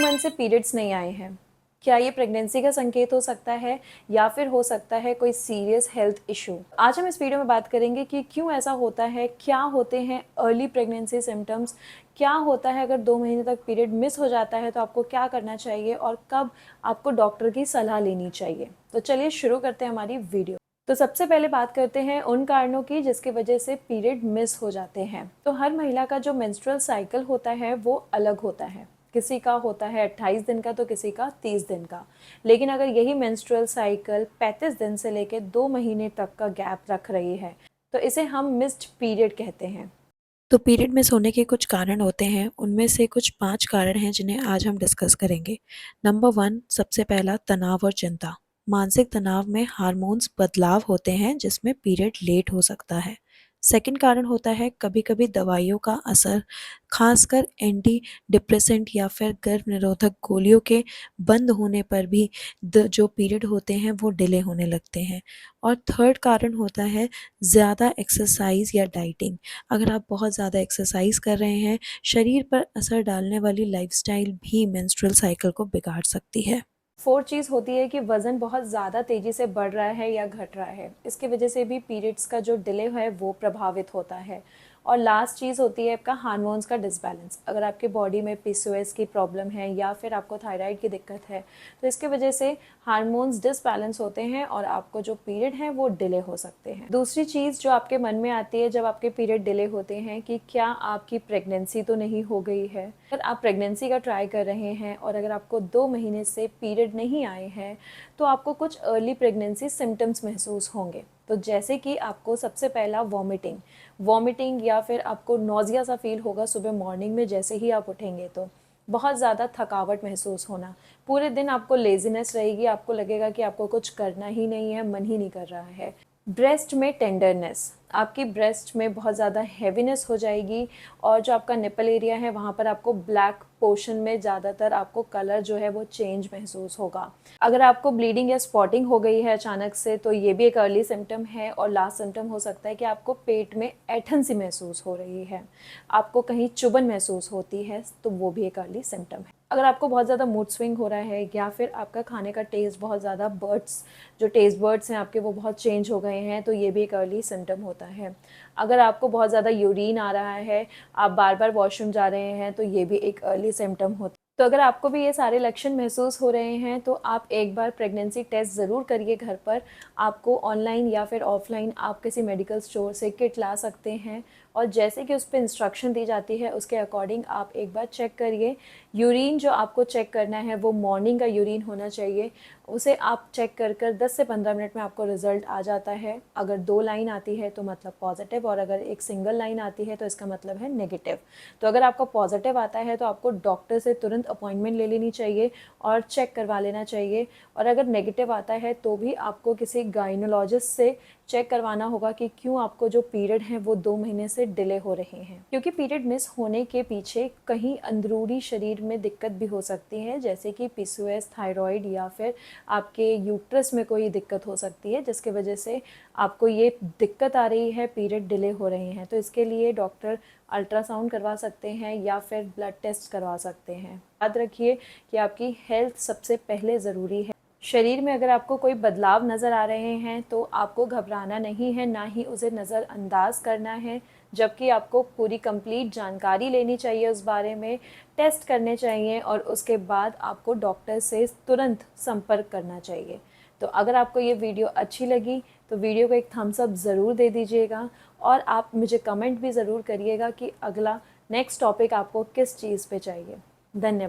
Month से periods नहीं आए हैं, क्या ये प्रेगनेंसी का संकेत हो सकता है या फिर हो सकता है कोई सीरियस हेल्थ इशू। आज हम इस वीडियो में बात करेंगे कि क्यों ऐसा होता है, क्या होते हैं अर्ली प्रेगनेंसी सिम्टम्स, क्या होता है अगर 2 महीने तक पीरियड मिस हो जाता है तो आपको क्या करना चाहिए और कब आपको डॉक्टर की सलाह लेनी चाहिए। तो चलिए शुरू करते हैं हमारी वीडियो। तो सबसे पहले बात करते हैं उन कारणों की जिसकी वजह से पीरियड मिस हो जाते हैं। तो हर महिला का जो मेंस्ट्रुअल साइकिल होता है वो अलग होता है। किसी का होता है 28 दिन का तो किसी का 30 दिन का। लेकिन अगर यही मेंस्ट्रुअल साइकिल 35 दिन से लेकर 2 महीने तक का गैप रख रही है तो इसे हम मिस्ड पीरियड कहते हैं। तो पीरियड मिस होने के कुछ कारण होते हैं। उनमें से कुछ 5 कारण हैं जिन्हें आज हम डिस्कस करेंगे। नंबर 1, सबसे पहला, तनाव और चिंता। मानसिक तनाव में हार्मोन्स बदलाव होते हैं जिसमें पीरियड लेट हो सकता है। सेकंड कारण होता है कभी कभी दवाइयों का असर, खासकर एंटी डिप्रेसेंट या फिर गर्भ निरोधक गोलियों के बंद होने पर भी जो पीरियड होते हैं वो डिले होने लगते हैं। और थर्ड कारण होता है ज़्यादा एक्सरसाइज या डाइटिंग। अगर आप बहुत ज़्यादा एक्सरसाइज कर रहे हैं, शरीर पर असर डालने वाली लाइफस्टाइल भी मेंस्ट्रुअल साइकिल को बिगाड़ सकती है। फोर्थ चीज़ होती है कि वज़न बहुत ज़्यादा तेज़ी से बढ़ रहा है या घट रहा है, इसकी वजह से भी पीरियड्स का जो डिले है वो प्रभावित होता है। और लास्ट चीज़ होती है आपका हार्मोन्स का डिसबैलेंस। अगर आपके बॉडी में पीसीओएस की प्रॉब्लम है या फिर आपको थायराइड की दिक्कत है तो इसकी वजह से हार्मोन्स डिसबैलेंस होते हैं और आपको जो पीरियड है वो डिले हो सकते हैं। दूसरी चीज़ जो आपके मन में आती है जब आपके पीरियड डिले होते हैं कि क्या आपकी प्रेगनेंसी तो नहीं हो गई है। अगर आप प्रेगनेंसी का ट्राई कर रहे हैं और अगर आपको 2 महीने से पीरियड नहीं आए हैं तो आपको कुछ अर्ली प्रेगनेंसी सिम्टम्स महसूस होंगे। तो जैसे कि आपको सबसे पहला वॉमिटिंग या फिर आपको नौजिया सा फील होगा सुबह मॉर्निंग में जैसे ही आप उठेंगे। तो बहुत ज़्यादा थकावट महसूस होना, पूरे दिन आपको लेज़ीनेस रहेगी, आपको लगेगा कि आपको कुछ करना ही नहीं है, मन ही नहीं कर रहा है। ब्रेस्ट में टेंडरनेस, आपकी ब्रेस्ट में बहुत ज़्यादा हैवीनेस हो जाएगी और जो आपका निपल एरिया है वहाँ पर आपको ब्लैक पोर्शन में ज़्यादातर आपको कलर जो है वो चेंज महसूस होगा। अगर आपको ब्लीडिंग या स्पॉटिंग हो गई है अचानक से तो ये भी एक अर्ली सिम्टम है। और लास्ट सिम्टम हो सकता है कि आपको पेट में ऐंठन सी महसूस हो रही है, आपको कहीं चुभन महसूस होती है, तो वो भी एक अर्ली सिम्टम है। अगर आपको बहुत ज़्यादा मूड स्विंग हो रहा है या फिर आपका खाने का टेस्ट बहुत ज़्यादा जो टेस्ट बर्ड्स हैं आपके वो बहुत चेंज हो गए हैं तो ये भी एक अर्ली सिम्टम होता है। अगर आपको बहुत ज़्यादा यूरिन आ रहा है, आप बार बार वॉशरूम जा रहे हैं तो ये भी एक अर्ली सिम्टम होता है। तो अगर आपको भी ये सारे लक्षण महसूस हो रहे हैं तो आप एक बार प्रेगनेंसी टेस्ट ज़रूर करिए घर पर। आपको ऑनलाइन या फिर ऑफलाइन आप किसी मेडिकल स्टोर से किट ला सकते हैं और जैसे कि उस पर इंस्ट्रक्शन दी जाती है उसके अकॉर्डिंग आप एक बार चेक करिए। यूरिन जो आपको चेक करना है वो मॉर्निंग का यूरिन होना चाहिए। उसे आप चेक कर 10 से 15 मिनट में आपको रिजल्ट आ जाता है। अगर 2 लाइन आती है तो मतलब पॉजिटिव और अगर एक सिंगल लाइन आती है तो इसका मतलब है नेगेटिव। तो अगर आपका पॉजिटिव आता है तो आपको डॉक्टर से तुरंत अपॉइंटमेंट ले लेनी चाहिए और चेक करवा लेना चाहिए। और अगर नेगेटिव आता है तो भी आपको किसी गाइनोलॉजिस्ट से चेक करवाना होगा कि क्यों आपको जो पीरियड हैं वो 2 महीने से डिले हो रहे हैं। क्योंकि पीरियड मिस होने के पीछे कहीं अंदरूनी शरीर में दिक्कत भी हो सकती है, जैसे कि पीसीओएस, थायराइड या फिर आपके यूट्रस में कोई दिक्कत हो सकती है जिसकी वजह से आपको ये दिक्कत आ रही है, पीरियड डिले हो रहे हैं। तो इसके लिए डॉक्टर अल्ट्रासाउंड करवा सकते हैं या फिर ब्लड टेस्ट करवा सकते हैं। याद रखिए कि आपकी हेल्थ सबसे पहले ज़रूरी है। शरीर में अगर आपको कोई बदलाव नज़र आ रहे हैं तो आपको घबराना नहीं है, ना ही उसे नज़रअंदाज करना है, जबकि आपको पूरी कंप्लीट जानकारी लेनी चाहिए उस बारे में, टेस्ट करने चाहिए और उसके बाद आपको डॉक्टर से तुरंत संपर्क करना चाहिए। तो अगर आपको ये वीडियो अच्छी लगी तो वीडियो को एक थम्स अप ज़रूर दे दीजिएगा और आप मुझे कमेंट भी ज़रूर करिएगा कि अगला नेक्स्ट टॉपिक आपको किस चीज़ पे चाहिए। धन्यवाद।